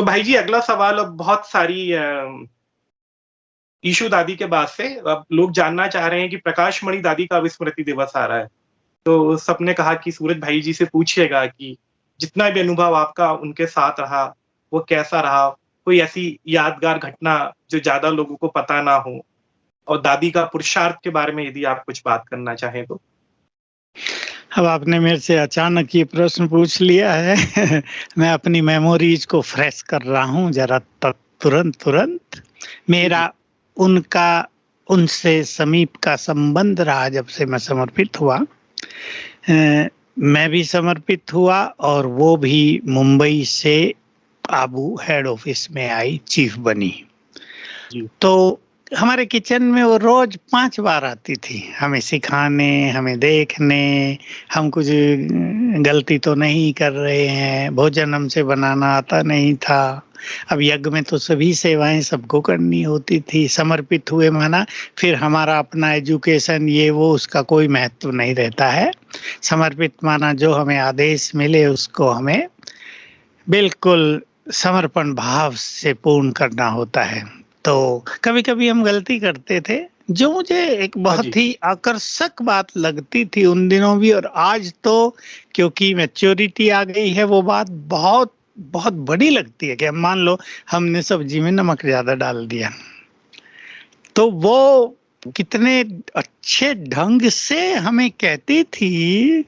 भाई जी अगला सवाल, अब बहुत सारी ईशु दादी के बाद से अब लोग जानना चाह रहे हैं कि प्रकाश मणि दादी का विस्मृति दिवस आ रहा है। तो सबने कहा कि सूरज भाई जी से पूछिएगा कि जितना भी अनुभव आपका उनके साथ रहा, वो कैसा रहा? कोई ऐसी यादगार घटना जो ज़्यादा लोगों को पता ना हो, और दादी का पुरुषार्थ के बारे में यदि आप कुछ बात करना चाहें तो? अब आपने मेरे से अचानक ये प्रश्न पूछ लिया है। मैं अपनी मेमोरीज को फ्रेश कर रहा हूँ जरा तुरंत। मेरा उनका उनसे समीप का संबंध रहा जब से मैं समर्पित हुआ। मैं भी समर्पित हुआ और वो भी मुंबई से आबू हेड ऑफिस में आई, चीफ बनी। तो हमारे किचन में वो रोज 5 बार आती थी, हमें सिखाने, हमें देखने, हम कुछ गलती तो नहीं कर रहे हैं। भोजन हमसे बनाना आता नहीं था। अब यज्ञ में तो सभी सेवाएं सबको करनी होती थी। समर्पित हुए माना फिर हमारा अपना एजुकेशन ये वो उसका कोई महत्व नहीं रहता है। समर्पित माना जो हमें आदेश मिले उसको हमें बिल्कुल समर्पण भाव से पूर्ण करना होता है। तो कभी-कभी हम गलती करते थे, जो मुझे एक बहुत ही आकर्षक बात लगती थी उन दिनों भी, और आज तो क्योंकि मैच्योरिटी आ गई है वो बात बहुत बहुत बड़ी लगती है कि मान लो हमने सब्जी में नमक ज्यादा डाल दिया, तो वो कितने अच्छे ढंग से हमें कहती थी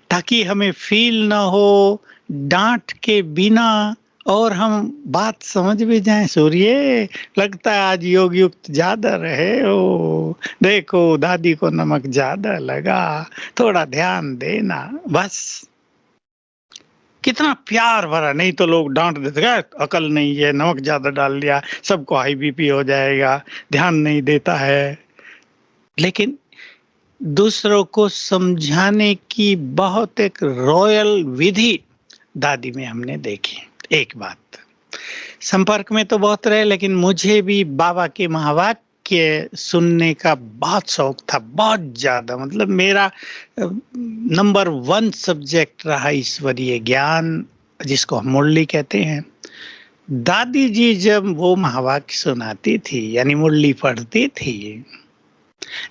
ताकि हमें फील ना हो, डांट के बिना, और हम बात समझ भी जाएं। सूर्य, लगता है आज योग युक्त ज्यादा रहे हो, देखो दादी को नमक ज्यादा लगा, थोड़ा ध्यान देना। बस कितना प्यार भरा। नहीं तो लोग डांट देते हैं, अकल नहीं है, नमक ज्यादा डाल दिया, सबको हाई बीपी हो जाएगा, ध्यान नहीं देता है। लेकिन दूसरों को समझाने की बहुत एक रॉयल विधि दादी में हमने देखी। एक बात, संपर्क में तो बहुत रहे, लेकिन मुझे भी बाबा के महावाक्य सुनने का बहुत शौक था, बहुत ज्यादा। मतलब मेरा नंबर 1 सब्जेक्ट रहा ईश्वरीय ज्ञान, जिसको हम मुरली कहते हैं। दादी जी जब वो महावाक्य सुनाती थी, यानी मुरली पढ़ती थी,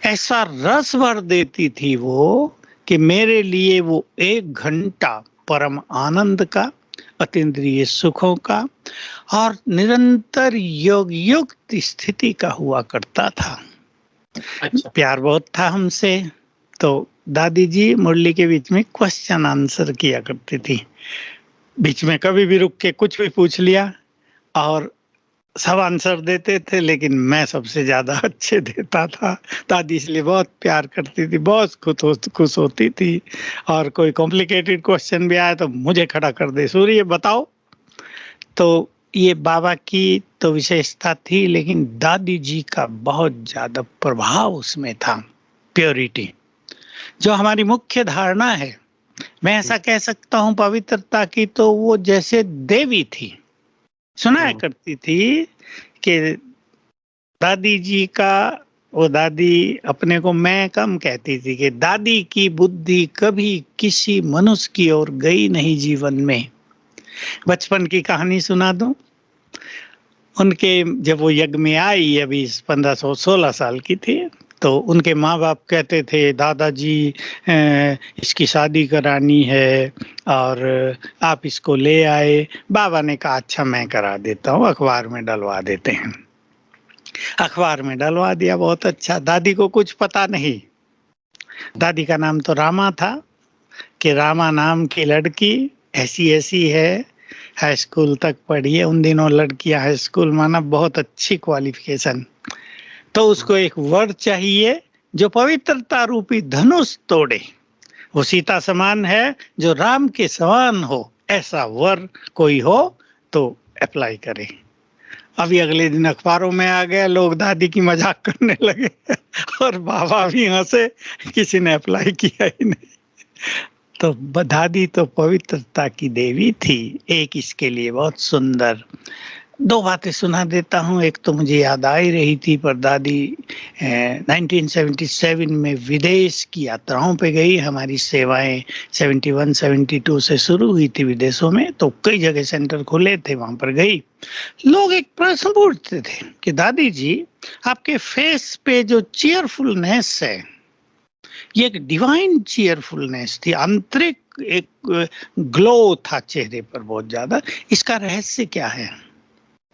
ऐसा रस भर देती थी वो कि मेरे लिए वो 1 घंटा परम आनंद का, अतीन्द्रिय सुखों का और निरंतर योग युक्त स्थिति का हुआ करता था। अच्छा। प्यार बहुत था हमसे, तो दादी जी मुरली के बीच में क्वेश्चन आंसर किया करती थी। बीच में कभी भी रुक के कुछ भी पूछ लिया और सब आंसर देते थे, लेकिन मैं सबसे ज्यादा अच्छे देता था। दादी इसलिए बहुत प्यार करती थी, बहुत खुश होती थी। और कोई कॉम्प्लिकेटेड क्वेश्चन भी आया तो मुझे खड़ा कर दे, सूर्य बताओ। तो ये बाबा की तो विशेषता थी, लेकिन दादी जी का बहुत ज्यादा प्रभाव उसमें था। प्योरिटी जो हमारी मुख्य धारणा है, मैं ऐसा कह सकता हूँ पवित्रता की, तो वो जैसे देवी थी। सुनाया करती थी कि दादी जी का, वो दादी अपने को मैं कम कहती थी कि दादी की बुद्धि कभी किसी मनुष्य की ओर गई नहीं जीवन में। बचपन की कहानी सुना दूं। उनके जब वो यज्ञ में आई, अभी 1516 साल की थी, तो उनके माँ बाप कहते थे दादाजी इसकी शादी करानी है और आप इसको ले आए। बाबा ने कहा अच्छा मैं करा देता हूँ, अखबार में डलवा देते हैं। अखबार में डलवा दिया, बहुत अच्छा। दादी को कुछ पता नहीं। दादी का नाम तो रामा था कि रामा नाम की लड़की ऐसी ऐसी है, हाई स्कूल तक पढ़ी है। उन दिनों लड़कियां हाई स्कूल माना बहुत अच्छी क्वालिफिकेशन। तो उसको एक वर चाहिए जो पवित्रता रूपी धनुष तोड़े। वो सीता समान है, जो राम के समान हो, ऐसा वर कोई हो तो अप्लाई करे। अभी अगले दिन अखबारों में आ गया, लोग दादी की मजाक करने लगे और बाबा भी हंसे, किसी ने अप्लाई किया ही नहीं। तो दादी तो पवित्रता की देवी थी। एक इसके लिए बहुत सुंदर दो बातें सुना देता हूँ। एक तो मुझे याद आ ही रही थी, पर दादी 1977 में विदेश की यात्राओं पे गई। हमारी सेवाएं 71-72 से शुरू हुई थी विदेशों में, तो कई जगह सेंटर खुले थे, वहां पर गई। लोग एक प्रश्न पूछते थे कि दादी जी, आपके फेस पे जो चीयरफुलनेस है, ये एक डिवाइन चीयरफुलनेस थी, आंतरिक एक ग्लो था चेहरे पर बहुत ज्यादा, इसका रहस्य क्या है?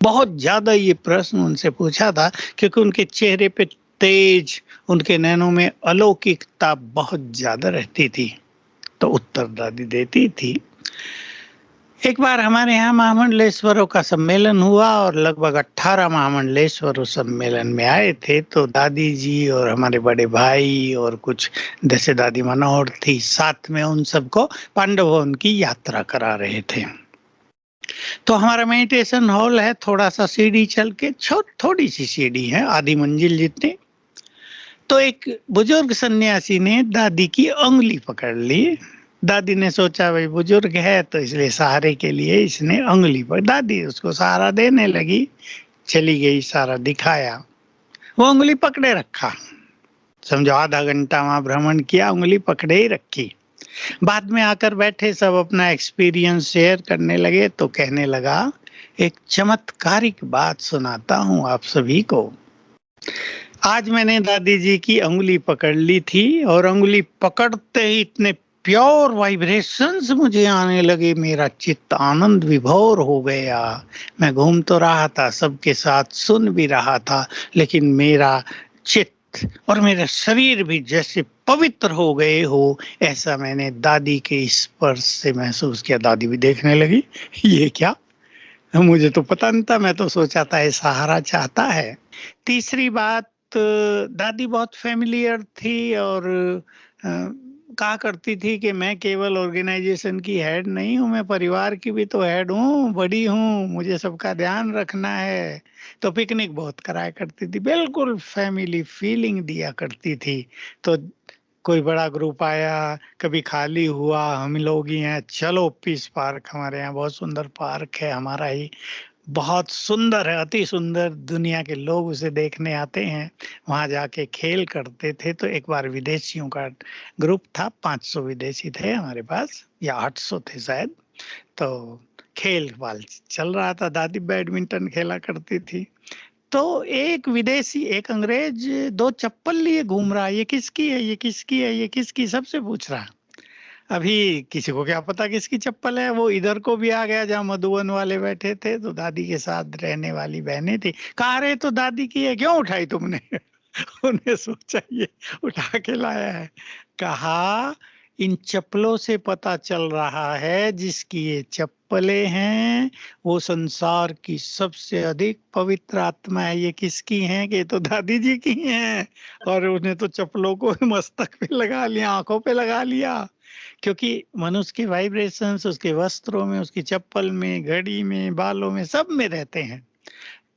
बहुत ज्यादा ये प्रश्न उनसे पूछा था, क्योंकि उनके चेहरे पे तेज, उनके नैनों में अलौकिकता बहुत ज्यादा रहती थी। तो उत्तर दादी देती थी, एक बार हमारे यहाँ महामंडलेश्वरों का सम्मेलन हुआ और लगभग 18 महामंडलेश्वर उस सम्मेलन में आए थे। तो दादी जी और हमारे बड़े भाई और कुछ जैसे दादी मनोहर थी, साथ में उन सबको पांडव भवन की यात्रा करा रहे थे। तो हमारा मेडिटेशन हॉल है, थोड़ा सा सीढ़ी चल के, थोड़ी सी सीढ़ी है, आधी मंजिल जितनी। तो एक बुजुर्ग सन्यासी ने दादी की उंगली पकड़ ली। दादी ने सोचा भाई बुजुर्ग है तो इसलिए सहारे के लिए इसने उंगली पर, दादी उसको सहारा देने लगी, चली गई, सहारा दिखाया, वो उंगली पकड़े रखा। समझो आधा घंटा वहां भ्रमण किया, उंगली पकड़े ही रखी। बाद में आकर बैठे सब अपना एक्सपीरियंस शेयर करने लगे, तो कहने लगा, एक चमत्कारिक बात सुनाता हूं आप सभी को। आज मैंने दादी जी की उंगली पकड़ ली थी और उंगली पकड़ते ही इतने प्योर वाइब्रेशंस मुझे आने लगे, मेरा चित्त आनंद विभोर हो गया। मैं घूम तो रहा था, सबके साथ सुन भी रहा था, लेकिन मेरा चित्त और मेरा शरीर भी जैसे पवित्र हो गए हो, ऐसा मैंने दादी के स्पर्श से महसूस किया। दादी भी देखने लगी, ये क्या, मुझे तो पता नहीं था, मैं तो सोचा था ये सहारा चाहता है। तीसरी बात, दादी बहुत फेमिलियर थी और कहा करती थी कि मैं केवल ऑर्गेनाइजेशन की हेड नहीं हूँ, मैं परिवार की भी तो हेड हूँ, बड़ी हूँ, मुझे सबका ध्यान रखना है। तो पिकनिक बहुत कराया करती थी, बिल्कुल फैमिली फीलिंग दिया करती थी। तो कोई बड़ा ग्रुप आया, कभी खाली हुआ, हम लोग ही हैं, चलो पीस पार्क, हमारे यहाँ बहुत सुंदर पार्क है, हमारा ही बहुत सुंदर है, अति सुंदर, दुनिया के लोग उसे देखने आते हैं, वहां जाके खेल करते थे। तो एक बार विदेशियों का ग्रुप था, 500 विदेशी थे हमारे पास, या 800 थे शायद। तो खेल वाल चल रहा था, दादी बैडमिंटन खेला करती थी। तो एक विदेशी, एक अंग्रेज, दो चप्पल लिए घूम रहा, ये किसकी है, ये किसकी है, ये किसकी, सबसे पूछ रहा। अभी किसी को क्या पता किसकी चप्पल है, वो इधर को भी आ गया जहाँ मधुबन वाले बैठे थे। तो दादी के साथ रहने वाली बहनें थी, कहा रहे तो दादी की है, क्यों उठाई तुमने? उन्हें सोचा ये उठा के लाया है। कहा, इन चप्पलों से पता चल रहा है जिसकी ये चप्पलें हैं वो संसार की सबसे अधिक पवित्र आत्मा है। ये किसकी हैं? कि ये तो दादी जी की हैं। और उन्हें तो चप्पलों को मस्तक पे लगा लिया, आंखों पे लगा लिया, क्योंकि मनुष्य के वाइब्रेशंस उसके वस्त्रों में, उसकी चप्पल में, घड़ी में, बालों में, सब में रहते हैं।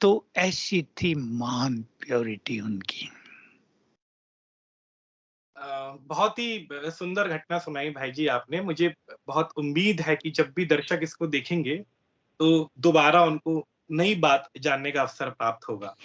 तो ऐसी थी महान प्योरिटी उनकी। बहुत ही सुंदर घटना सुनाई भाई जी आपने। मुझे बहुत उम्मीद है कि जब भी दर्शक इसको देखेंगे तो दोबारा उनको नई बात जानने का अवसर प्राप्त होगा।